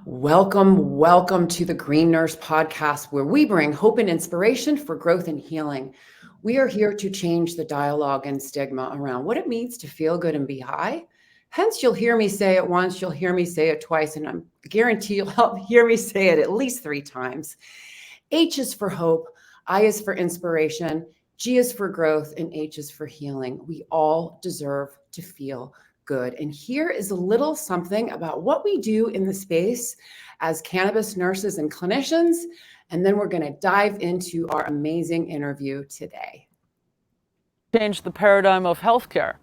Welcome to the Green Nurse Podcast, where we bring hope and inspiration for growth and healing. We are here to change the dialogue and stigma around what it means to feel good and be high. Hence, you'll hear me say it once, you'll hear me say it twice, and I guarantee you'll hear me say it at least 3 times. H is for hope, I is for inspiration, G is for growth, and H is for healing. We all deserve to feel good. And here is a little something about what we do in the space as cannabis nurses and clinicians. And then we're going to dive into our amazing interview today. Change the paradigm of healthcare.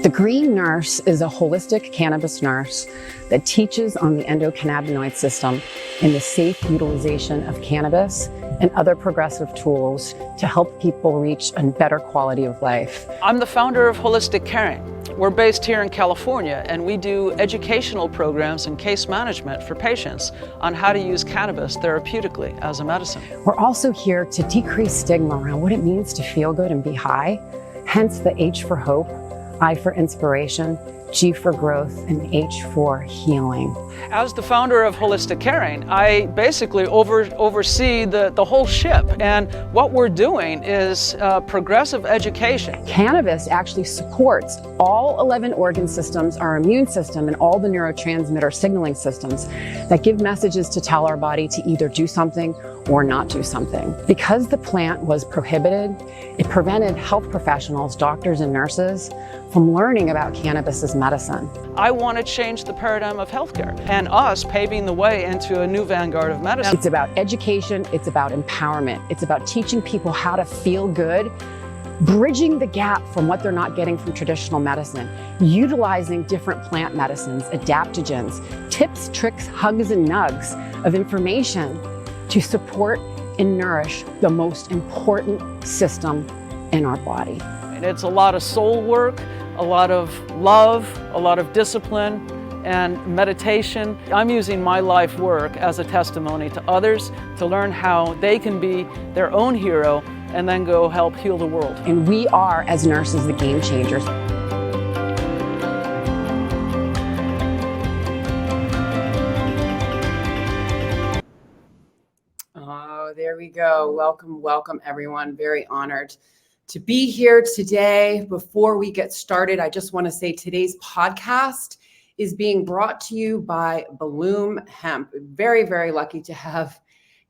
The Green Nurse is a holistic cannabis nurse that teaches on the endocannabinoid system and the safe utilization of cannabis and other progressive tools to help people reach a better quality of life. I'm the founder of Holistic Caring. We're based here in California, and we do educational programs and case management for patients on how to use cannabis therapeutically as a medicine. We're also here to decrease stigma around what it means to feel good and be high, hence the H for hope, I for inspiration, G for growth, and H for healing. As the founder of Holistic Caring, I basically oversee the whole ship. And what we're doing is progressive education. Cannabis actually supports all 11 organ systems, our immune system, and all the neurotransmitter signaling systems that give messages to tell our body to either do something or not do something. Because the plant was prohibited, it prevented health professionals, doctors and nurses from learning about cannabis as medicine. I want to change the paradigm of healthcare and us paving the way into a new vanguard of medicine. It's about education, it's about empowerment, it's about teaching people how to feel good, bridging the gap from what they're not getting from traditional medicine, utilizing different plant medicines, adaptogens, tips, tricks, hugs, and nugs of information to support and nourish the most important system in our body. It's a lot of soul work, a lot of love, a lot of discipline, and meditation. I'm using my life work as a testimony to others to learn how they can be their own hero and then go help heal the world. And we are, as nurses, the game changers. Oh, there we go. Welcome, everyone. Very honored to be here today. Before we get started, I just want to say today's podcast is being brought to you by Bloom Hemp. Very, very lucky to have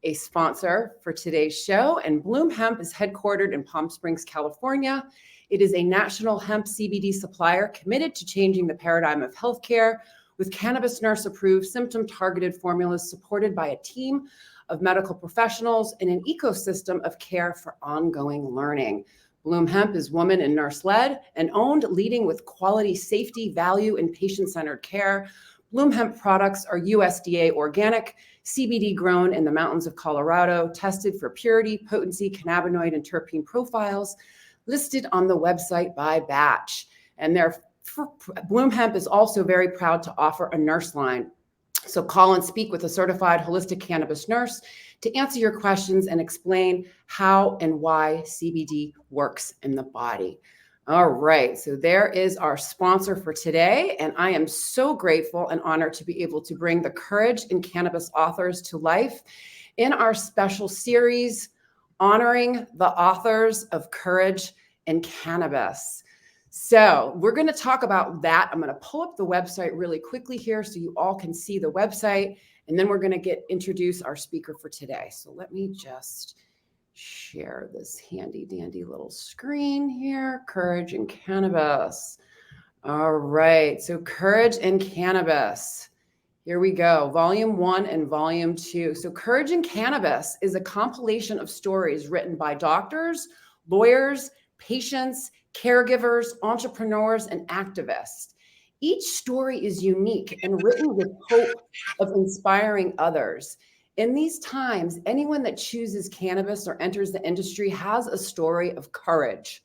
a sponsor for today's show. And Bloom Hemp is headquartered in Palm Springs, California. It is a national hemp CBD supplier committed to changing the paradigm of healthcare with cannabis nurse-approved, symptom-targeted formulas supported by a team of medical professionals and an ecosystem of care for ongoing learning. Bloom Hemp is woman and nurse-led and owned, leading with quality, safety, value, and patient-centered care. Bloom Hemp products are USDA organic, CBD grown in the mountains of Colorado, tested for purity, potency, cannabinoid, and terpene profiles, listed on the website by batch. And Bloom Hemp is also very proud to offer a nurse line. So call and speak with a certified holistic cannabis nurse to answer your questions and explain how and why CBD works in the body. All right, so there is our sponsor for today, and I am so grateful and honored to be able to bring the Courage in Cannabis authors to life in our special series honoring the authors of Courage in Cannabis. So we're going to talk about that. I'm going to pull up the website really quickly here so you all can see the website, and then we're going to introduce our speaker for today. So let me just share this handy dandy little screen here. Courage in Cannabis. All right. So Courage in Cannabis. Here we go. Volume 1 and Volume 2. So Courage in Cannabis is a compilation of stories written by doctors, lawyers, patients, caregivers, entrepreneurs, and activists. Each story is unique and written with hope of inspiring others. In these times, anyone that chooses cannabis or enters the industry has a story of courage.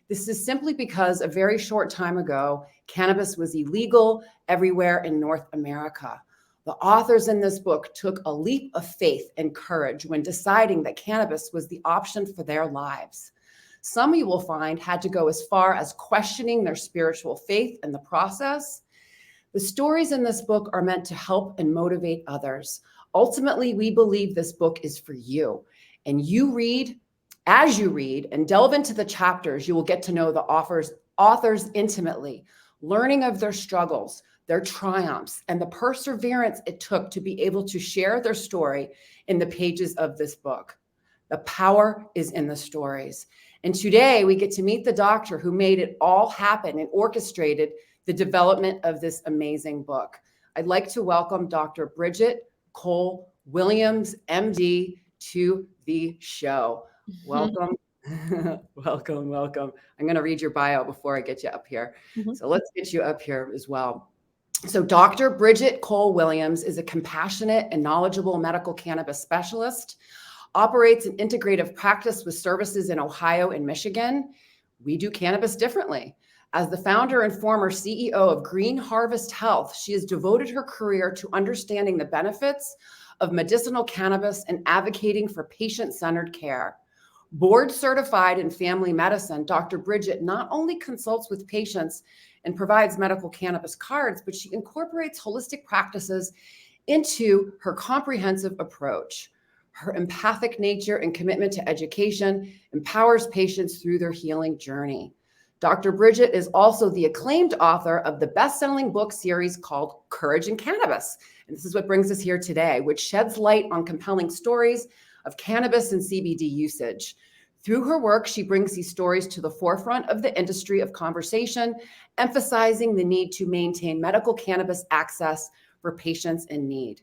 This is simply because a very short time ago, cannabis was illegal everywhere in North America. The authors in this book took a leap of faith and courage when deciding that cannabis was the option for their lives. Some, you will find, had to go as far as questioning their spiritual faith in the process. The stories in this book are meant to help and motivate others. Ultimately, we believe this book is for you. And as you read and delve into the chapters, you will get to know the authors intimately, learning of their struggles, their triumphs, and the perseverance it took to be able to share their story in the pages of this book. The power is in the stories. And today we get to meet the doctor who made it all happen and orchestrated the development of this amazing book. I'd like to welcome Dr. Bridget Cole Williams, MD, to the show. Welcome. Welcome. I'm going to read your bio before I get you up here. So let's get you up here as well. So Dr. Bridget Cole Williams is a compassionate and knowledgeable medical cannabis specialist, operates an integrative practice with services in Ohio and Michigan. We do cannabis differently. As the founder and former CEO of Green Harvest Health, she has devoted her career to understanding the benefits of medicinal cannabis and advocating for patient-centered care. Board certified in family medicine, Dr. Bridget not only consults with patients and provides medical cannabis cards, but she incorporates holistic practices into her comprehensive approach. Her empathic nature and commitment to education empowers patients through their healing journey. Dr. Bridget is also the acclaimed author of the best-selling book series called Courage in Cannabis. And this is what brings us here today, which sheds light on compelling stories of cannabis and CBD usage. Through her work, she brings these stories to the forefront of the industry of conversation, emphasizing the need to maintain medical cannabis access for patients in need.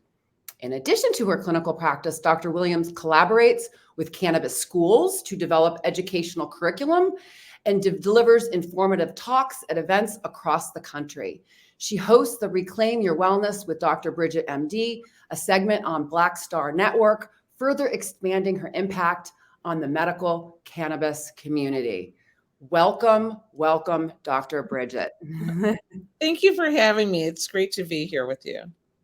In addition to her clinical practice, Dr. Williams collaborates with cannabis schools to develop educational curriculum and delivers informative talks at events across the country. She hosts the Reclaim Your Wellness with Dr. Bridget, MD, a segment on Black Star Network, further expanding her impact on the medical cannabis community. Welcome, Dr. Bridget. Thank you for having me. It's great to be here with you.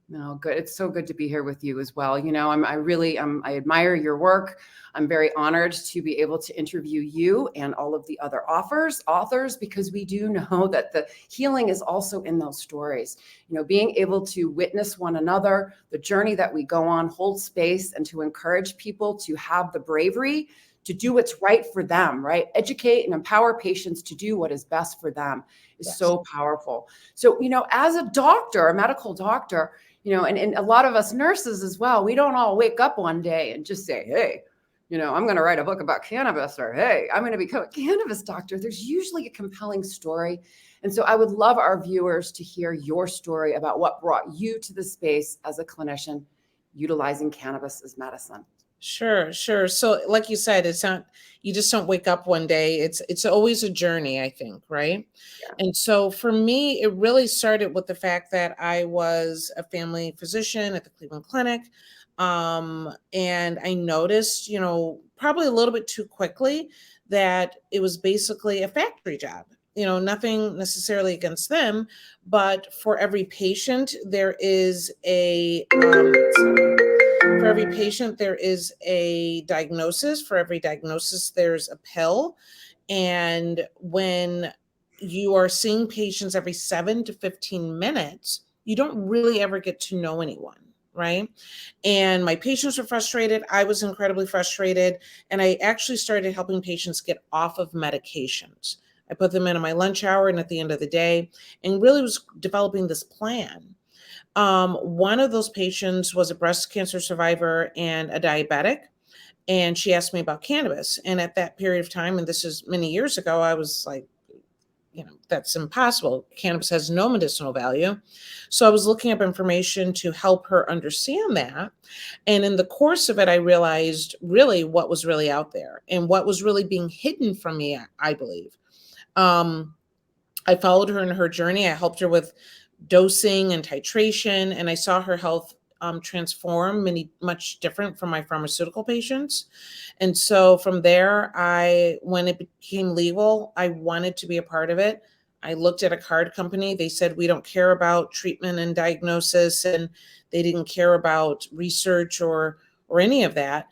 No, good. It's so good to be here with you as well. You know, I admire your work. I'm very honored to be able to interview you and all of the other authors, because we do know that the healing is also in those stories. You know, being able to witness one another, the journey that we go on, hold space, and to encourage people to have the bravery to do what's right for them, right? Educate and empower patients to do what is best for them is so powerful. So, you know, as a doctor, a medical doctor, you know, and a lot of us nurses as well, we don't all wake up one day and just say, hey, you know, I'm going to write a book about cannabis, or, hey, I'm going to become a cannabis doctor. There's usually a compelling story. And so I would love our viewers to hear your story about what brought you to the space as a clinician utilizing cannabis as medicine. Sure. So like you said, it's not, you just don't wake up one day. It's always a journey, I think, right? Yeah. And so for me, it really started with the fact that I was a family physician at the Cleveland Clinic. And I noticed, you know, probably a little bit too quickly that it was basically a factory job. You know, nothing necessarily against them, but for every patient, there is a diagnosis. For every diagnosis, there's a pill. And when you are seeing patients every 7 to 15 minutes, you don't really ever get to know anyone, right? And my patients were frustrated. I was incredibly frustrated. And I actually started helping patients get off of medications. I put them in on my lunch hour and at the end of the day, and really was developing this plan. One of those patients was a breast cancer survivor and a diabetic, and she asked me about cannabis. And at that period of time, and this is many years ago, I was like, you know, that's impossible. Cannabis has no medicinal value. So I was looking up information to help her understand that. And in the course of it, I realized really what was really out there and what was really being hidden from me, I believe. I followed her in her journey. I helped her with dosing and titration, and I saw her health transform much different from my pharmaceutical patients. And so from there, when it became legal, I wanted to be a part of it. I looked at a card company. They said, we don't care about treatment and diagnosis, and they didn't care about research or any of that.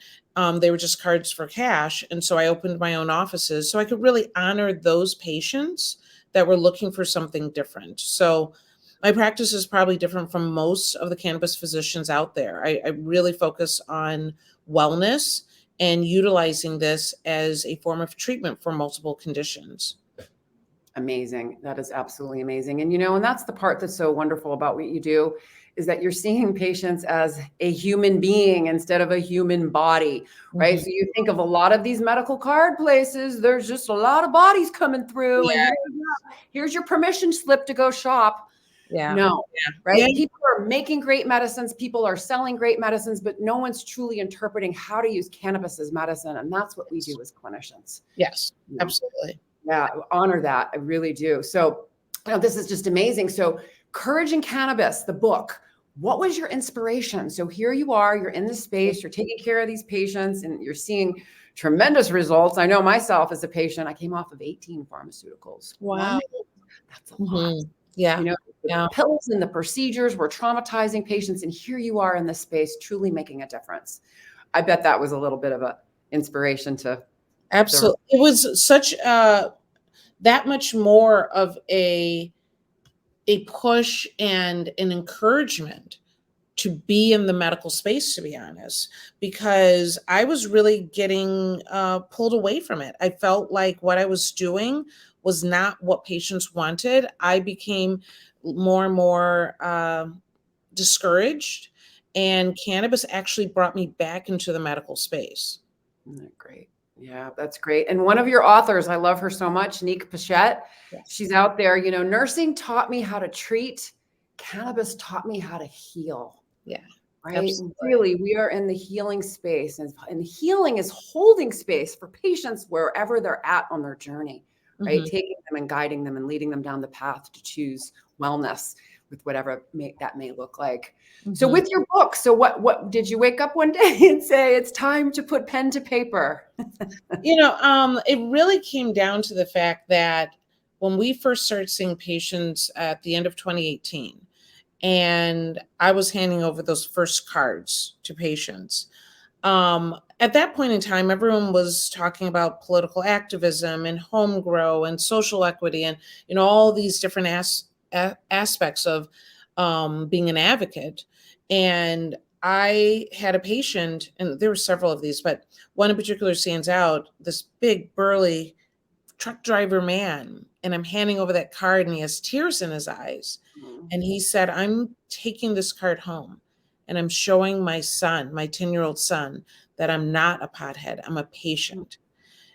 They were just cards for cash. And so I opened my own offices so I could really honor those patients that were looking for something different. So my practice is probably different from most of the cannabis physicians out there. I really focus on wellness and utilizing this as a form of treatment for multiple conditions. Amazing. That is absolutely amazing. And that's the part that's so wonderful about what you do, is that you're seeing patients as a human being instead of a human body, right? Mm-hmm. So you think of a lot of these medical card places, there's just a lot of bodies coming through, Yeah. and here's your permission slip to go shop. Yeah. No, Yeah. right? Yeah. People are making great medicines. People are selling great medicines, but no one's truly interpreting how to use cannabis as medicine. And that's what we do as clinicians. Yes, absolutely. Yeah, honor that. I really do. So, this is just amazing. So, Courage in Cannabis, the book. What was your inspiration? So here you are, you're in this space, you're taking care of these patients, and you're seeing tremendous results. I know myself as a patient, I came off of 18 pharmaceuticals. Wow. That's a lot. Yeah. The pills and the procedures were traumatizing patients, and here you are in this space, truly making a difference. I bet that was a little bit of an inspiration to. Absolutely. It was such that much more of a push and an encouragement to be in the medical space, to be honest, because I was really getting pulled away from it. I felt like what I was doing was not what patients wanted. I became more and more discouraged, and cannabis actually brought me back into the medical space. Isn't that great? Yeah, that's great. And one of your authors, I love her so much, Nick Pichette. Yes. She's out there, nursing taught me how to treat. Cannabis taught me how to heal. Yeah. Right. Absolutely. Really, we are in the healing space, and healing is holding space for patients wherever they're at on their journey, right? Mm-hmm. Taking them and guiding them and leading them down the path to choose wellness with whatever that may look like. Mm-hmm. So with your book, so what did you wake up one day and say, it's time to put pen to paper? It really came down to the fact that when we first started seeing patients at the end of 2018, and I was handing over those first cards to patients. At that point in time, everyone was talking about political activism and home grow and social equity and, all these different aspects of being an advocate. And I had a patient, and there were several of these, but one in particular stands out, this big, burly truck driver man. And I'm handing over that card, and he has tears in his eyes. Mm-hmm. And he said, I'm taking this card home, and I'm showing my son, my 10-year-old son, that I'm not a pothead. I'm a patient.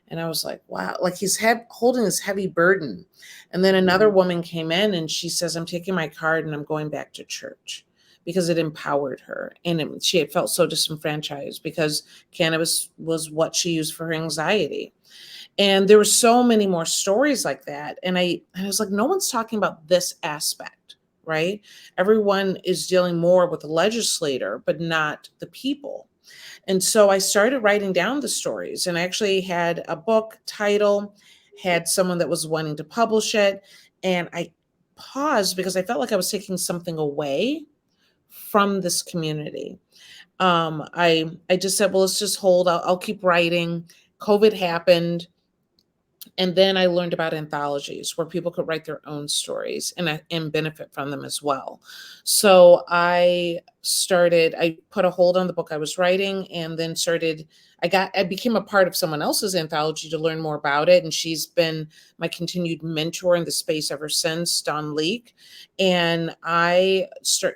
And I was like, wow, like he's holding this heavy burden. And then another woman came in, and she says, I'm taking my card and I'm going back to church, because it empowered her. And she had felt so disenfranchised because cannabis was what she used for her anxiety. And there were so many more stories like that. And I was like, no one's talking about this aspect, right? Everyone is dealing more with the legislator, but not the people. And so I started writing down the stories, and I actually had a book title, had someone that was wanting to publish it. And I paused because I felt like I was taking something away from this community. I just said, well, let's just hold, I'll keep writing. COVID happened. And then I learned about anthologies where people could write their own stories and benefit from them as well. So I put a hold on the book I was writing, and then I became a part of someone else's anthology to learn more about it. And she's been my continued mentor in the space ever since, Dawn Leak. And I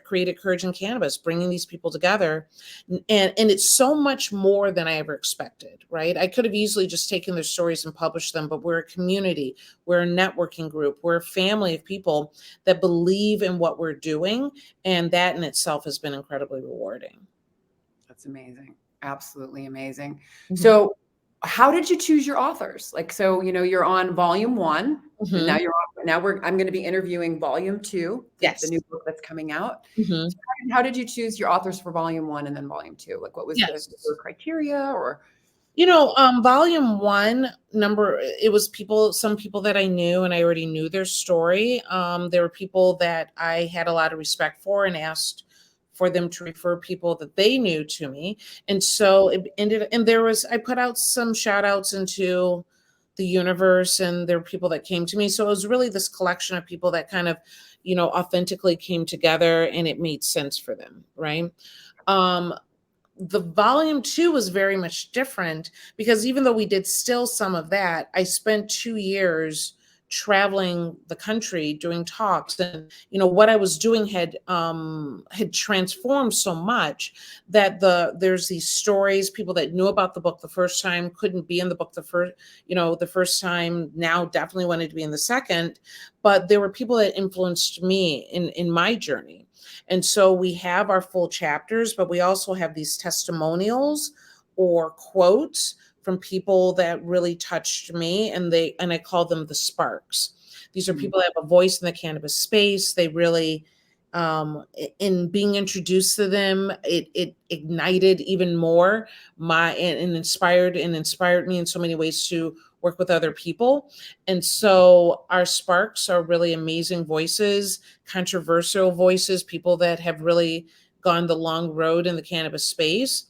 created Courage in Cannabis, bringing these people together. And it's so much more than I ever expected, right? I could have easily just taken their stories and published them, but we're a community, we're a networking group, we're a family of people that believe in what we're doing. And that in itself has been incredibly rewarding. That's amazing. Absolutely amazing. Mm-hmm. So how did you choose your authors? You're on volume 1. Mm-hmm. And I'm going to be interviewing volume 2. Yes. The new book that's coming out. Mm-hmm. So how did you choose your authors for volume 1 and then volume 2? Like what was the criteria or? Volume one it was some people that I knew and I already knew their story. There were people that I had a lot of respect for and asked for them to refer people that they knew to me. And so it ended, and I put out some shout outs into the universe, and there were people that came to me. So it was really this collection of people that kind of, authentically came together and it made sense for them. Right. Um, the volume two was very much different because even though we did still some of that, I spent 2 years traveling the country doing talks, and what I was doing had transformed so much that there's these stories, people that knew about the book the first time couldn't be in the book the first time, now definitely wanted to be in the second, but there were people that influenced me in my journey. And so we have our full chapters, but we also have these testimonials or quotes from people that really touched me, and I call them the sparks. These are people that have a voice in the cannabis space. They really, in being introduced to them, it ignited even more and inspired me in so many ways to work with other people. And so our sparks are really amazing voices, controversial voices, people that have really gone the long road in the cannabis space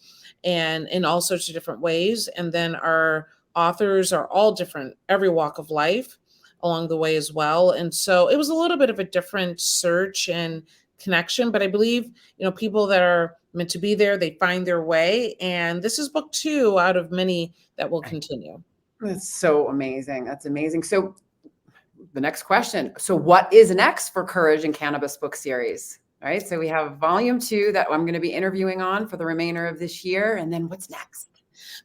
and in all sorts of different ways. And then our authors are all different, every walk of life along the way as well. And so it was a little bit of a different search and connection, but I believe, people that are meant to be there, they find their way. And this is book 2 out of many that will continue. That's so amazing. That's amazing. So the next question. So what is next for Courage and Cannabis book series? All right. So we have volume 2 that I'm going to be interviewing on for the remainder of this year. And then what's next?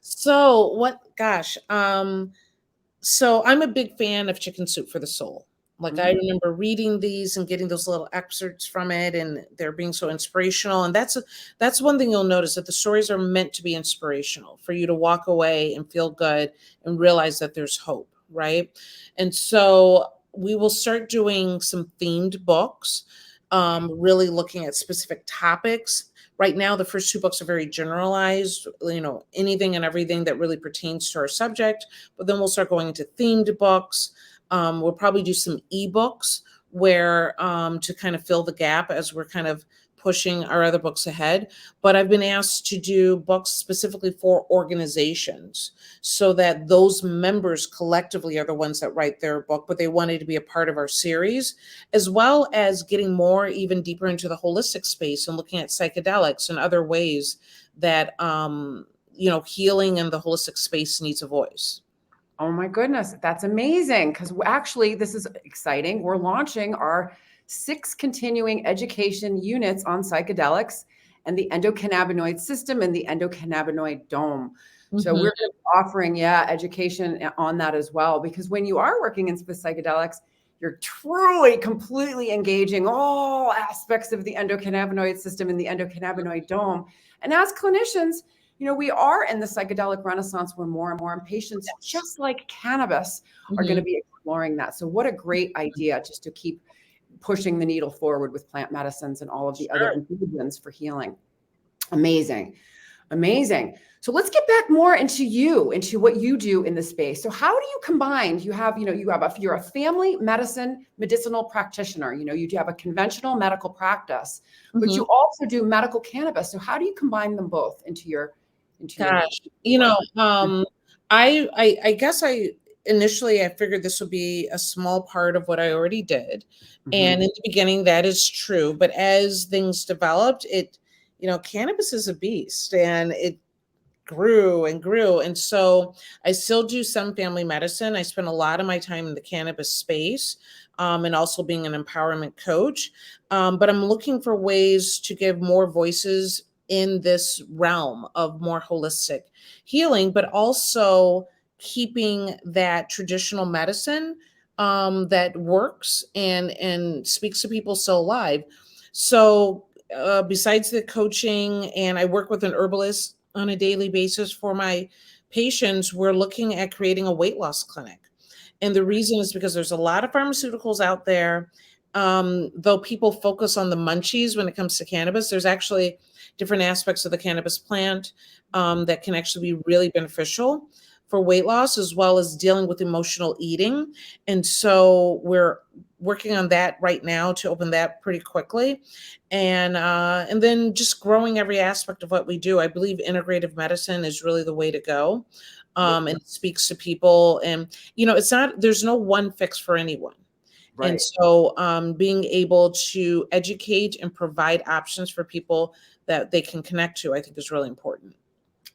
So so I'm a big fan of Chicken Soup for the Soul. Like I remember reading these and getting those little excerpts from it, and they're being so inspirational. And that's one thing you'll notice, that the stories are meant to be inspirational for you to walk away and feel good and realize that there's hope, right? And so we will start doing some themed books, really looking at specific topics. Right now, the first 2 books are very generalized, anything and everything that really pertains to our subject. But then we'll start going into themed books. We'll probably do some ebooks where to kind of fill the gap as we're kind of pushing our other books ahead. But I've been asked to do books specifically for organizations so that those members collectively are the ones that write their book, but they wanted to be a part of our series, as well as getting more even deeper into the holistic space and looking at psychedelics and other ways that healing in the holistic space needs a voice. Oh my goodness, that's amazing. Because actually, this is exciting. We're launching our 6 continuing education units on psychedelics and the endocannabinoid system and the endocannabinoid dome. So we're going to be offering, education on that as well. Because when you are working in psychedelics, you're truly completely engaging all aspects of the endocannabinoid system and the endocannabinoid dome. And as clinicians, we are in the psychedelic renaissance where more and more patients, just like cannabis, are going to be exploring that. So what a great idea just to keep pushing the needle forward with plant medicines and all of the other infusions for healing. Amazing. Amazing. So let's get back more into what you do in the space. So how do you combine? You're a family medicine medicinal practitioner. You do have a conventional medical practice, but you also do medical cannabis. So how do you combine them both into your Gosh, I guess initially I figured this would be a small part of what I already did. And in the beginning, that is true. But as things developed, cannabis is a beast, and it grew and grew. And so I still do some family medicine. I spend a lot of my time in the cannabis space, and also being an empowerment coach. But I'm looking for ways to give more voices in this realm of more holistic healing, but also keeping that traditional medicine that works and speaks to people still alive. So besides the coaching, and I work with an herbalist on a daily basis for my patients, we're looking at creating a weight loss clinic. And the reason is because there's a lot of pharmaceuticals out there, though people focus on the munchies when it comes to cannabis, there's actually different aspects of the cannabis plant that can actually be really beneficial for weight loss, as well as dealing with emotional eating. And so we're working on that right now to open that pretty quickly. And then just growing every aspect of what we do. I believe integrative medicine is really the way to go. And it speaks to people. And, there's no one fix for anyone. Right. And so being able to educate and provide options for people that they can connect to, I think is really important.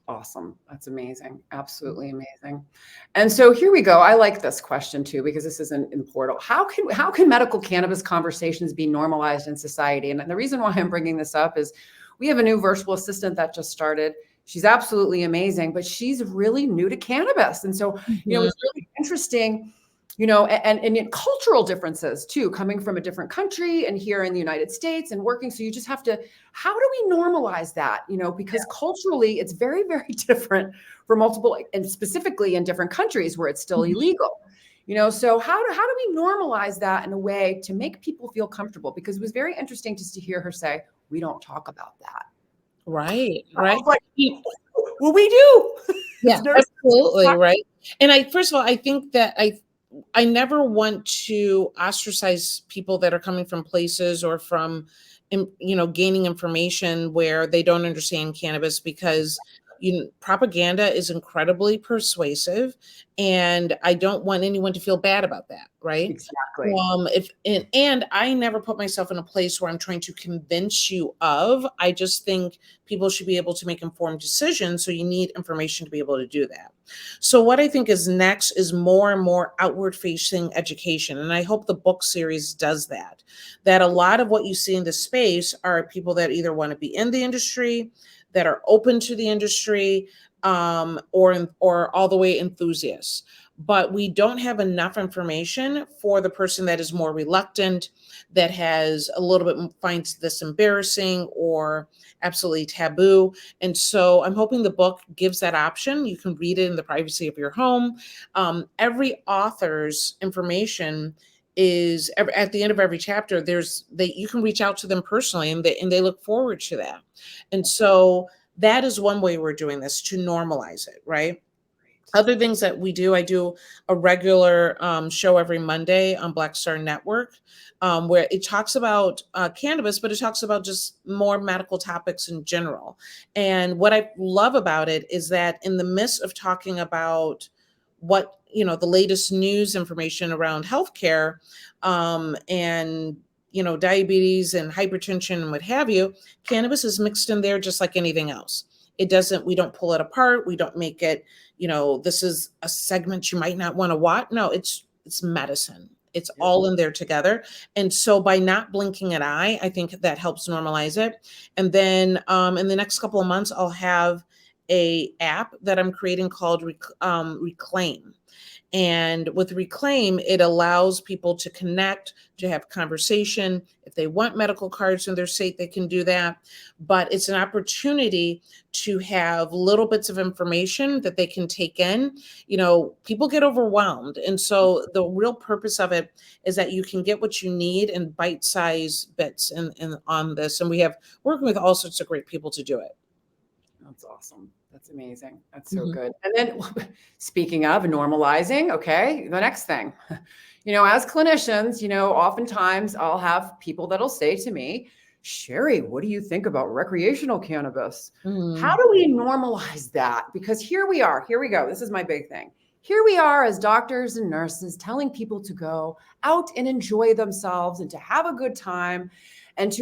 Awesome. That's amazing. Absolutely amazing. And so here we go. I like this question too, because this is in portal. How can medical cannabis conversations be normalized in society? And the reason why I'm bringing this up is we have a new virtual assistant that just started. She's absolutely amazing, but she's really new to cannabis. And so, it's really interesting, and cultural differences too, coming from a different country and here in the United States and working. So you just have to, how do we normalize that? Because culturally it's very, very different for multiple, and specifically in different countries where it's still illegal. So how do we normalize that in a way to make people feel comfortable? Because it was very interesting just to hear her say, we don't talk about that. Right. Like, well, we do. Yeah, absolutely. Right. And first of all, I think that I never want to ostracize people that are coming from places or from, gaining information where they don't understand cannabis, because propaganda is incredibly persuasive, and I don't want anyone to feel bad about that. Right. Exactly. And I never put myself in a place where I'm trying to convince you of. I just think people should be able to make informed decisions. So you need information to be able to do that. So what I think is next is more and more outward facing education. And I hope the book series does that a lot of what you see in the space are people that either want to be in the industry, that are open to the industry, or all the way enthusiasts. But we don't have enough information for the person that is more reluctant, that has a little bit, finds this embarrassing or absolutely taboo. And so I'm hoping the book gives that option. You can read it in the privacy of your home. Every author's information is at the end of every chapter. You can reach out to them personally, and they look forward to that. And so that is one way we're doing this, to normalize it, right? Other things that we do, I do a regular show every Monday on Black Star Network, where it talks about cannabis, but it talks about just more medical topics in general. And what I love about it is that in the midst of talking about what, the latest news information around healthcare, and diabetes and hypertension and what have you, cannabis is mixed in there just like anything else. We don't pull it apart. We don't make it, this is a segment you might not want to watch. No, it's medicine. It's all in there together. And so by not blinking an eye, I think that helps normalize it. And then in the next couple of months, I'll have a app that I'm creating called Reclaim. And with Reclaim, it allows people to connect, to have conversation. If they want medical cards in their state, they can do that. But it's an opportunity to have little bits of information that they can take in. People get overwhelmed. And so the real purpose of it is that you can get what you need in bite-sized bits on this. And we have working with all sorts of great people to do it. That's awesome. That's amazing. That's so good. And then speaking of normalizing, okay, the next thing, as clinicians, oftentimes I'll have people that'll say to me, Sherry, what do you think about recreational cannabis? How do we normalize that? Because here we go. This is my big thing. Here we are as doctors and nurses telling people to go out and enjoy themselves and to have a good time, and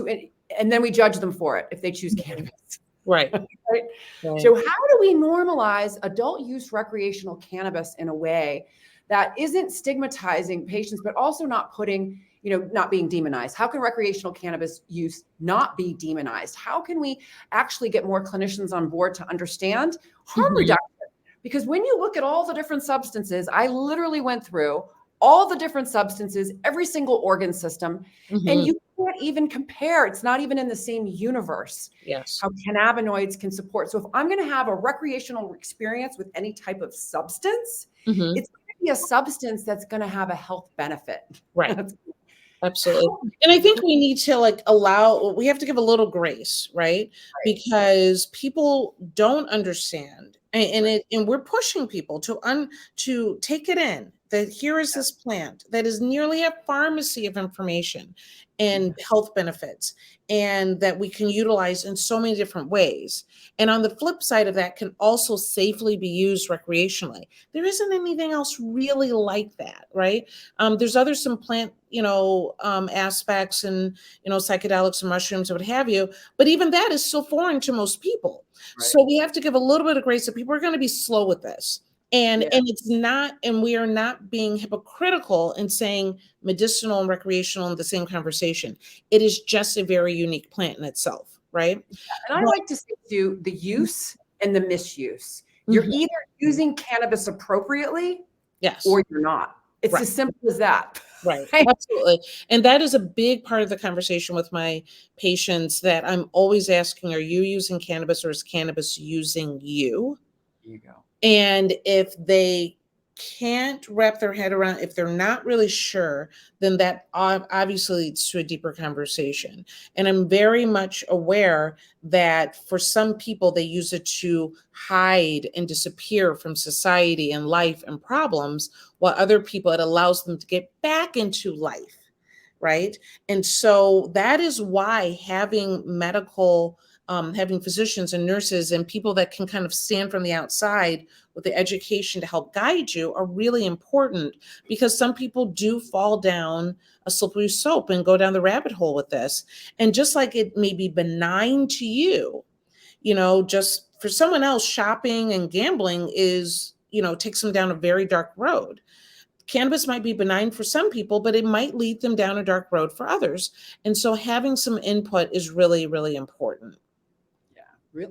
then we judge them for it if they choose cannabis. Right. Right. So how do we normalize adult use recreational cannabis in a way that isn't stigmatizing patients, but also not putting, not being demonized? How can recreational cannabis use not be demonized? How can we actually get more clinicians on board to understand harm reduction? Because when you look at all the different substances, I literally went through all the different substances, every single organ system, and you can't even compare. It's not even in the same universe. Yes. How cannabinoids can support. So if I'm going to have a recreational experience with any type of substance, it's going to be a substance that's going to have a health benefit. Right. Absolutely. And I think we need to we have to give a little grace, right? Because people don't understand and we're pushing people to take it in that here is this plant that is nearly a pharmacy of information and health benefits and that we can utilize in so many different ways. And on the flip side of that can also safely be used recreationally. There isn't anything else really like that, right? There's some plant, aspects and, psychedelics and mushrooms and what have you, but even that is still foreign to most people. Right. So we have to give a little bit of grace that people are going to be slow with this. And it's not, and we are not being hypocritical in saying medicinal and recreational in the same conversation. It is just a very unique plant in itself, right? And I like to say too, the use and the misuse. You're either using cannabis appropriately, or you're not. It's as simple as that. Right. Absolutely. And that is a big part of the conversation with my patients that I'm always asking, are you using cannabis or is cannabis using you? There you go. And if they can't wrap their head around, if they're not really sure, then that obviously leads to a deeper conversation. And I'm very much aware that for some people, they use it to hide and disappear from society and life and problems, while other people, it allows them to get back into life, right? And so that is why having having physicians and nurses and people that can kind of stand from the outside with the education to help guide you are really important, because some people do fall down a slippery slope and go down the rabbit hole with this. And just like it may be benign to you, just for someone else, shopping and gambling takes them down a very dark road. Cannabis might be benign for some people, but it might lead them down a dark road for others. And so having some input is really, really important.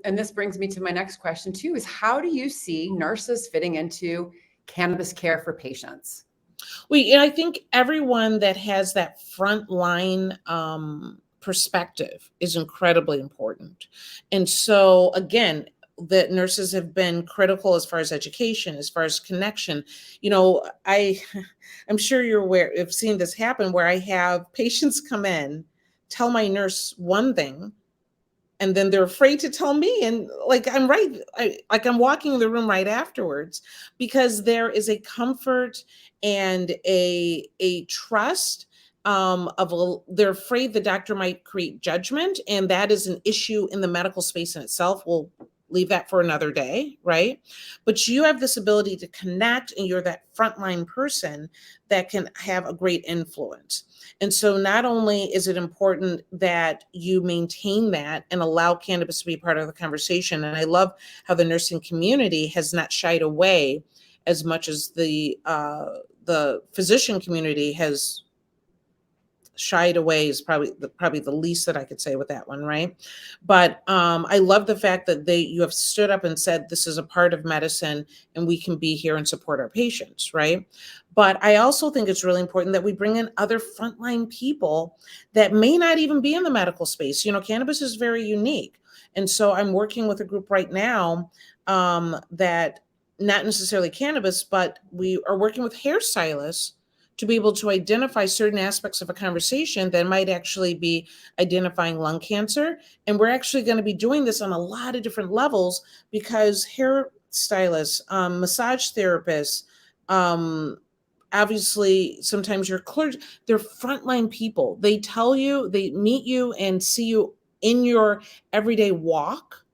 And this brings me to my next question too, is how do you see nurses fitting into cannabis care for patients? I think everyone that has that frontline perspective is incredibly important. And so again, the nurses have been critical as far as education, as far as connection. I'm sure you're aware of seeing this happen where I have patients come in, tell my nurse one thing, and then they're afraid to tell me. And I'm walking in the room right afterwards, because there is a comfort and a trust they're afraid the doctor might create judgment. And that is an issue in the medical space in itself. We'll leave that for another day, right? But you have this ability to connect, and you're that frontline person that can have a great influence. And so not only is it important that you maintain that and allow cannabis to be part of the conversation, and I love how the nursing community has not shied away as much as the physician community has shied away, is probably the least that I could say with that one, right? But I love the fact that you have stood up and said this is a part of medicine and we can be here and support our patients, right? But I also think it's really important that we bring in other frontline people that may not even be in the medical space. Cannabis is very unique. And so I'm working with a group right now that not necessarily cannabis, but we are working with hairstylists to be able to identify certain aspects of a conversation that might actually be identifying lung cancer. And we're actually going to be doing this on a lot of different levels, because hairstylists, massage therapists, obviously sometimes your clergy, they're frontline people. They tell you, they meet you and see you in your everyday walk.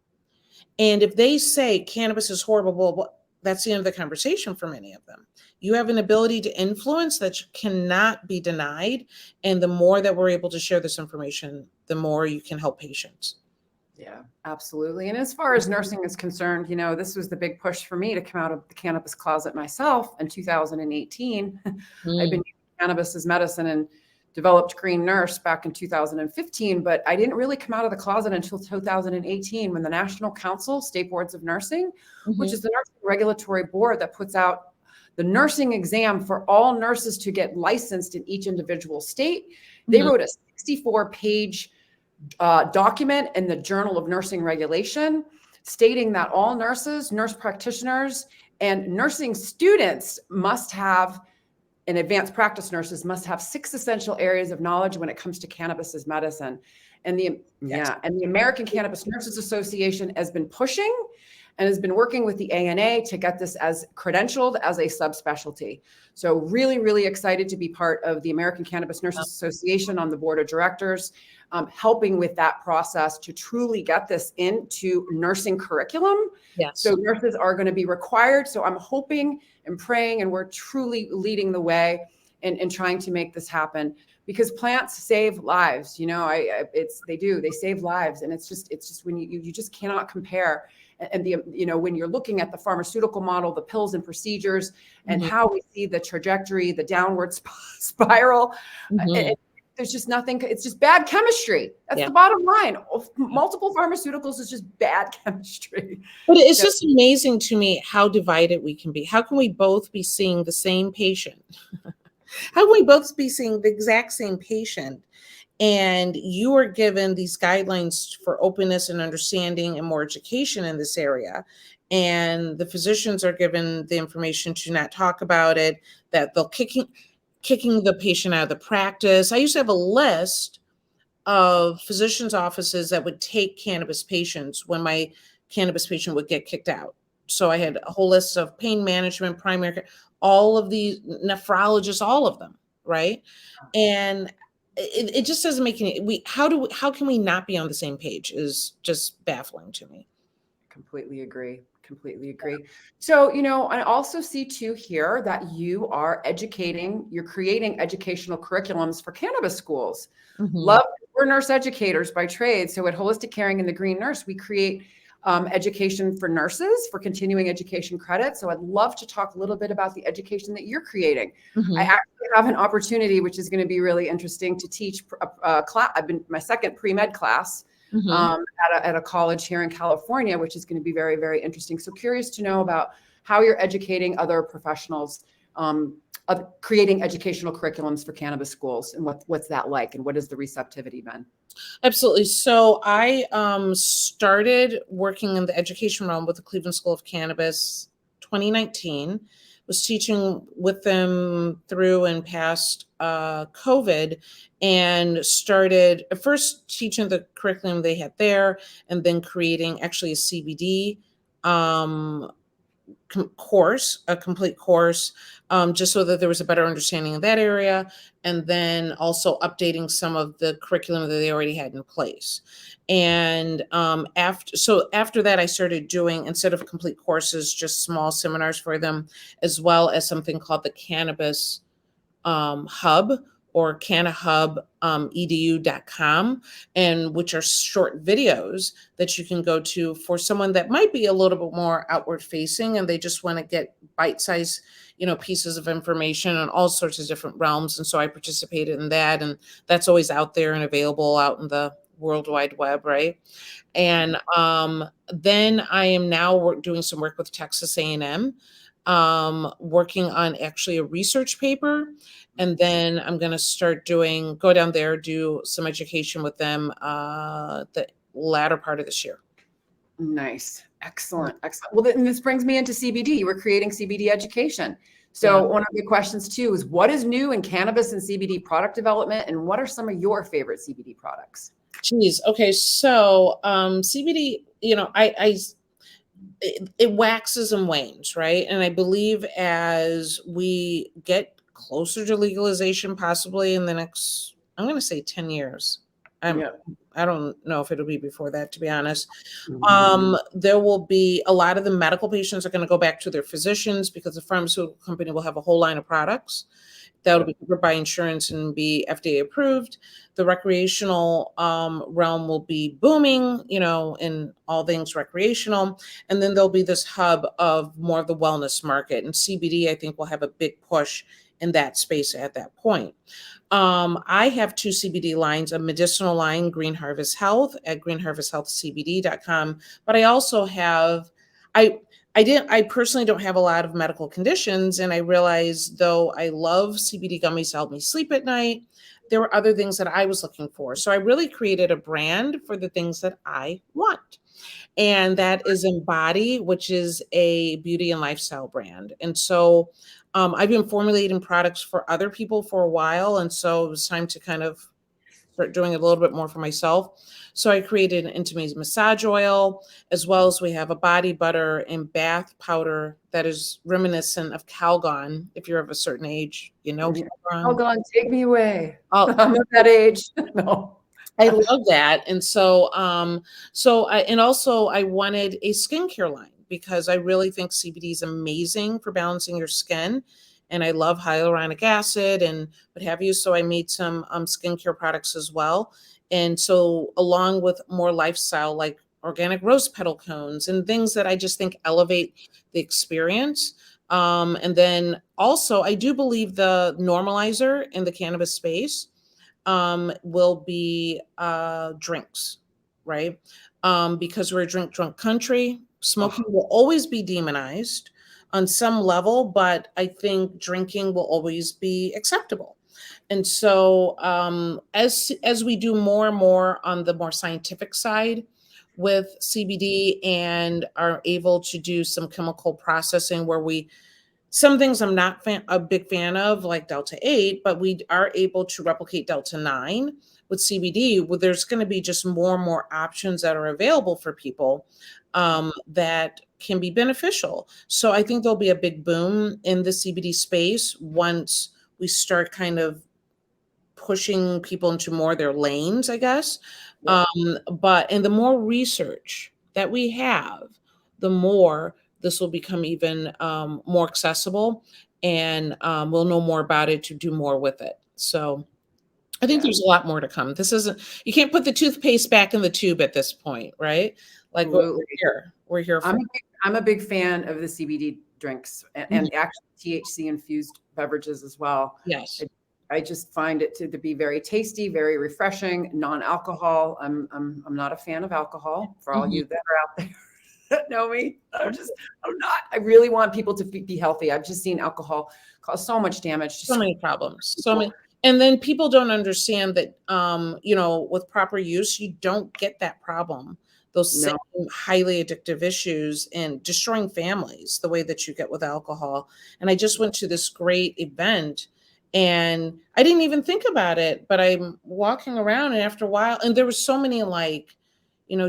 And if they say cannabis is horrible, that's the end of the conversation for many of them. You have an ability to influence that cannot be denied. And the more that we're able to share this information, the more you can help patients. Yeah, absolutely. And as far as nursing is concerned, this was the big push for me to come out of the cannabis closet myself in 2018. I've been using cannabis as medicine and developed Green Nurse back in 2015, but I didn't really come out of the closet until 2018 when the National Council, State Boards of Nursing, which is the nursing regulatory board that puts out the nursing exam for all nurses to get licensed in each individual state. They wrote a 64-page document in the Journal of Nursing Regulation stating that all nurses, nurse practitioners, and nursing students must have and advanced practice nurses must have 6 essential areas of knowledge when it comes to cannabis as medicine. And the American Cannabis Nurses Association has been pushing and has been working with the ANA to get this as credentialed as a subspecialty. So really, really excited to be part of the American Cannabis Nurses Association on the board of directors, helping with that process to truly get this into nursing curriculum. Yes. So nurses are going to be required. So I'm hoping and praying, and we're truly leading the way in trying to make this happen, because plants save lives. You know, they save lives. And it's just when you just cannot compare. And when you're looking at the pharmaceutical model, the pills and procedures, and how we see the trajectory, the downward spiral, there's just nothing. It's just bad chemistry. That's the bottom line. Multiple pharmaceuticals is just bad chemistry. But it's just amazing to me how divided we can be. How can we both be seeing the same patient? How can we both be seeing the exact same patient? And you are given these guidelines for openness and understanding and more education in this area. And the physicians are given the information to not talk about it, that they'll kicking the patient out of the practice. I used to have a list of physicians' offices that would take cannabis patients when my cannabis patient would get kicked out. So I had a whole list of pain management, primary care, all of these nephrologists, all of them, right? And it just doesn't make any. How can we not be on the same page is just baffling to me. Completely agree. So, I also see too here that you are you're creating educational curriculums for cannabis schools. We're nurse educators by trade. So at Holistic Caring and the Green Nurse, we create education for nurses for continuing education credit. So I'd love to talk a little bit about the education that you're creating. I actually have an opportunity, which is going to be really interesting, to teach a class. I've been my second pre-med class at a college here in California, which is going to be very, very interesting. So curious to know about how you're educating other professionals, creating educational curriculums for cannabis schools, and what's that like, and what has the receptivity been? Absolutely. So I started working in the education realm with the Cleveland School of Cannabis 2019, was teaching with them through and past COVID, and started at first teaching the curriculum they had there, and then creating actually a CBD course, a complete course, just so that there was a better understanding of that area, and then also updating some of the curriculum that they already had in place. And after that, I started doing, instead of complete courses, just small seminars for them, as well as something called the Cannabis Hub, or cannahub.edu.com, and which are short videos that you can go to for someone that might be a little bit more outward facing and they just want to get bite-sized, pieces of information on all sorts of different realms. And so I participated in that, and that's always out there and available out in the World Wide Web, right? And then I am now doing some work with Texas A&M, working on actually a research paper. And then I'm going to go down there, do some education with them the latter part of this year. Nice. Excellent. Well, then this brings me into CBD. You were creating CBD education. So one of the questions too is, what is new in cannabis and CBD product development, and what are some of your favorite CBD products? Geez. Okay. So CBD, it waxes and wanes, right? And I believe as we get closer to legalization, possibly in the next, I'm going to say 10 years. I don't know if it'll be before that, to be honest. There will be a lot of the medical patients are going to go back to their physicians, because the pharmaceutical company will have a whole line of products that will be covered by insurance and be FDA approved. The recreational realm will be booming, in all things recreational. And then there'll be this hub of more of the wellness market. And CBD, I think, will have a big push in that space at that point. I have 2 CBD lines, a medicinal line, Green Harvest Health, at greenharvesthealthcbd.com. But I also have, I personally don't have a lot of medical conditions. And I realized, though I love CBD gummies to help me sleep at night, there were other things that I was looking for. So I really created a brand for the things that I want. And that is Embody, which is a beauty and lifestyle brand. And so I've been formulating products for other people for a while, and so it was time to kind of start doing it a little bit more for myself. So I created an intimate massage oil, as well as we have a body butter and bath powder that is reminiscent of Calgon. If you're of a certain age, you know Calgon. Hold on, take me away. Oh, I'm at that age. No. I love that. And so, I wanted a skincare line because I really think CBD is amazing for balancing your skin. And I love hyaluronic acid and what have you. So I made some skincare products as well. And so, along with more lifestyle, like organic rose petal cones and things that I just think elevate the experience. And then also, I do believe the normalizer in the cannabis space will be drinks, right? Because we're a drink drunk country. Smoking will always be demonized on some level, but I think drinking will always be acceptable. And so as we do more and more on the more scientific side with CBD and are able to do some chemical processing where some things I'm not a big fan of, like Delta 8, but we are able to replicate Delta 9 with CBD. Well, there's going to be just more and more options that are available for people that can be beneficial. So I think there'll be a big boom in the CBD space once we start kind of pushing people into more their lanes, I guess. Yeah. And the more research that we have, the more this will become even more accessible, and we'll know more about it to do more with it. So I think there's a lot more to come. You can't put the toothpaste back in the tube at this point, right? Like Absolutely. we're here for. I'm a big fan of the CBD drinks and actually THC infused beverages as well. Yes. I just find it to be very tasty, very refreshing, non-alcohol. I'm not a fan of alcohol for all you that are out there that know me. I'm not. I really want people to be healthy. I've just seen alcohol cause so much damage. So many problems. So many. And then people don't understand that, with proper use, you don't get that problem. Those same highly addictive issues and destroying families the way that you get with alcohol. And I just went to this great event and I didn't even think about it, but I'm walking around and after a while, and there was so many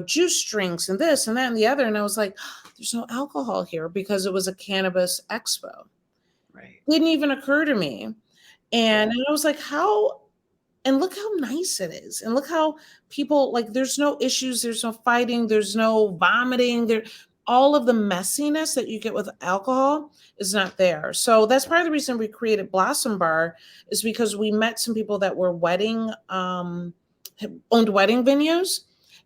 juice drinks and this and that and the other. And I was like, oh, there's no alcohol here because it was a cannabis expo. Right. Didn't even occur to me. And I was like, and look how nice it is. And look how people, there's no issues, there's no fighting, there's no vomiting. All of the messiness that you get with alcohol is not there. So that's part of the reason we created Blossom Bar, is because we met some people that were owned wedding venues.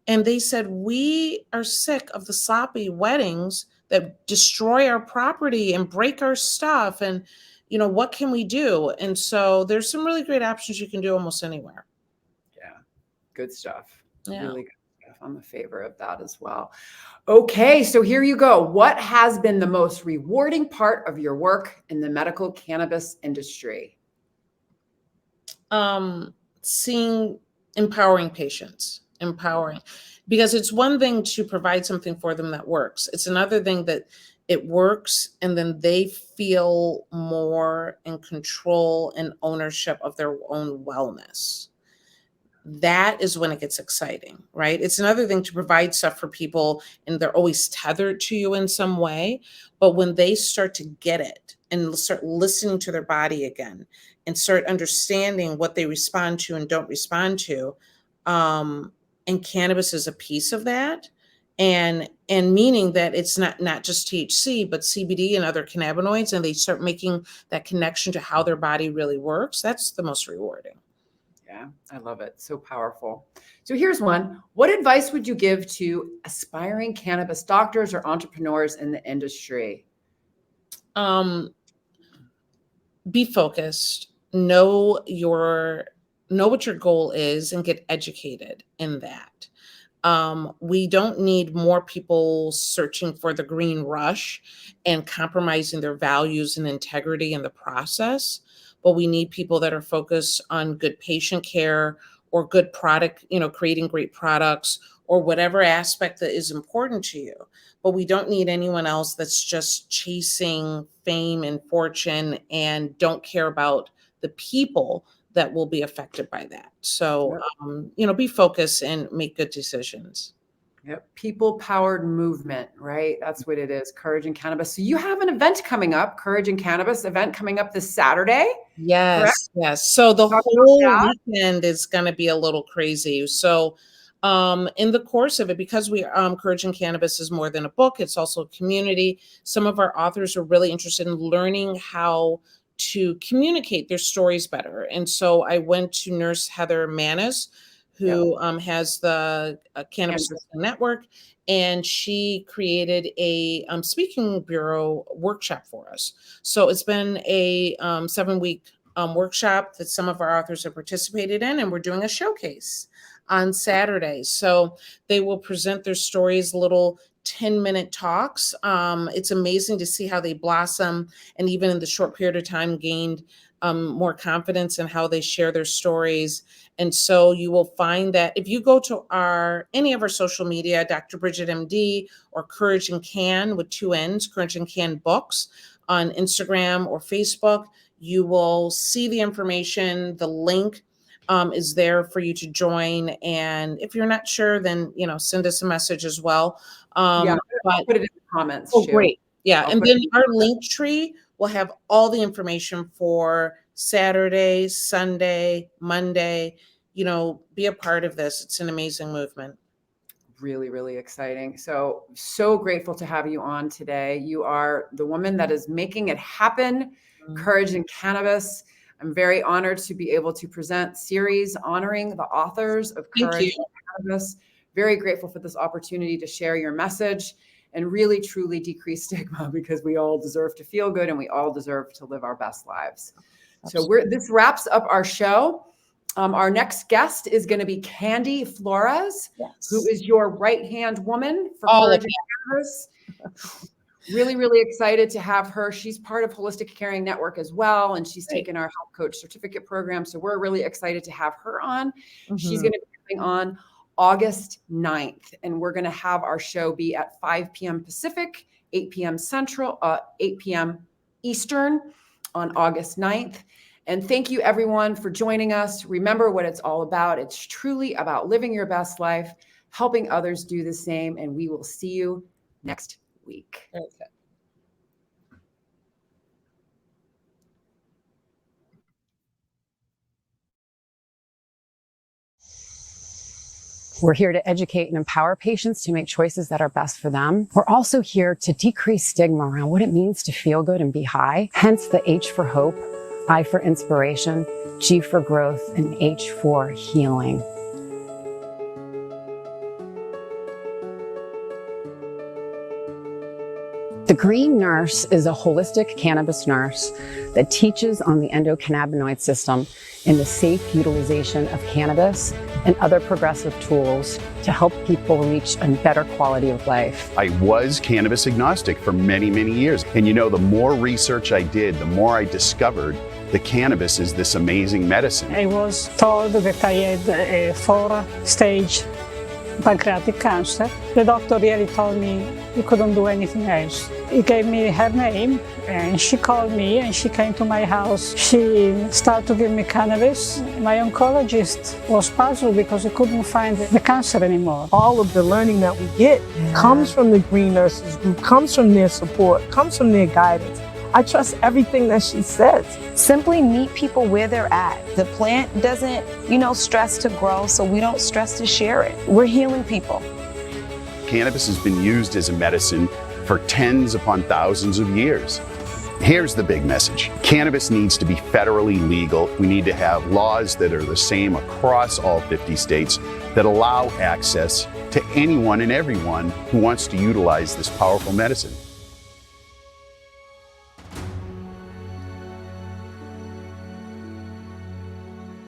And they said, we are sick of the sloppy weddings that destroy our property and break our stuff. And what can we do? And so there's some really great options you can do almost anywhere. Yeah. Good stuff. Yeah. Really good stuff. I'm a favor of that as well. Okay. So here you go. What has been the most rewarding part of your work in the medical cannabis industry? Empowering patients, because it's one thing to provide something for them that works. It's another thing that it works and then they feel more in control and ownership of their own wellness. That is when it gets exciting, right? It's another thing to provide stuff for people and they're always tethered to you in some way. But when they start to get it and start listening to their body again and start understanding what they respond to and don't respond to, and cannabis is a piece of that, and meaning that it's not just THC, but CBD and other cannabinoids, and they start making that connection to how their body really works. That's the most rewarding. Yeah, I love it. So powerful. So here's one. What advice would you give to aspiring cannabis doctors or entrepreneurs in the industry? Be focused, know what your goal is and get educated in that. We don't need more people searching for the green rush and compromising their values and integrity in the process, but we need people that are focused on good patient care, or good product, creating great products or whatever aspect that is important to you. But we don't need anyone else that's just chasing fame and fortune and don't care about the people that will be affected by that. So, be focused and make good decisions. Yep. People-powered movement, right? That's what it is. Courage in Cannabis. So you have an event coming up, Courage in Cannabis event coming up this Saturday. Yes, correct? yes. So the Talk about whole that. weekend is going to be a little crazy. So, in the course of it, because Courage in Cannabis is more than a book, it's also a community. Some of our authors are really interested in learning how to communicate their stories better. And so I went to Nurse Heather Manis, who has the Cannabis Network, and she created a speaking bureau workshop for us. So it's been a 7-week workshop that some of our authors have participated in, and we're doing a showcase on Saturday. So they will present their stories, little 10-minute talks. It's amazing to see how they blossom, and even in the short period of time gained more confidence in how they share their stories. And so you will find that if you go to any of our social media, Dr. Bridget MD or Courage and Can with 2 N's, Courage and Can Books on Instagram or Facebook, you will see the information. The link is there for you to join. And if you're not sure, then, send us a message as well. I'll But put it in the comments. oh, too. great. Yeah. I'll And put it then in our link tree will have all the information for Saturday, Sunday, Monday. Be a part of this. It's an amazing movement. Really, really exciting. So grateful to have you on today. You are the woman that is making it happen. Courage in Cannabis. I'm very honored to be able to present series honoring the authors of Courage in Cannabis. Very grateful for this opportunity to share your message and really, truly decrease stigma, because we all deserve to feel good and we all deserve to live our best lives. Absolutely. So this wraps up our show. Our next guest is going to be Candy Flores, who is your right-hand woman for Courage in Cannabis. Really, really excited to have her. She's part of Holistic Caring Network as well, and she's taken our Health Coach Certificate program. So we're really excited to have her on. She's going to be coming on August 9th, and we're going to have our show be at 5 p.m. Pacific, 8 p.m. Central, 8 p.m. Eastern on August 9th. And thank you, everyone, for joining us. Remember what it's all about. It's truly about living your best life, helping others do the same, and we will see you next week. Okay. We're here to educate and empower patients to make choices that are best for them. We're also here to decrease stigma around what it means to feel good and be high. Hence the H for hope, I for inspiration, G for growth, and H for healing. The Green Nurse is a holistic cannabis nurse that teaches on the endocannabinoid system and the safe utilization of cannabis and other progressive tools to help people reach a better quality of life. I was cannabis agnostic for many, many years. And the more research I did, the more I discovered that cannabis is this amazing medicine. I was told that I had a 4-stage pancreatic cancer. The doctor really told me he couldn't do anything else. He gave me her name and she called me and she came to my house. She started to give me cannabis. My oncologist was puzzled because he couldn't find the cancer anymore. All of the learning that we get comes from the Green Nurses Group, comes from their support, comes from their guidance. I trust everything that she says. Simply meet people where they're at. The plant doesn't, stress to grow, so we don't stress to share it. We're healing people. Cannabis has been used as a medicine for tens upon thousands of years. Here's the big message. Cannabis needs to be federally legal. We need to have laws that are the same across all 50 states that allow access to anyone and everyone who wants to utilize this powerful medicine.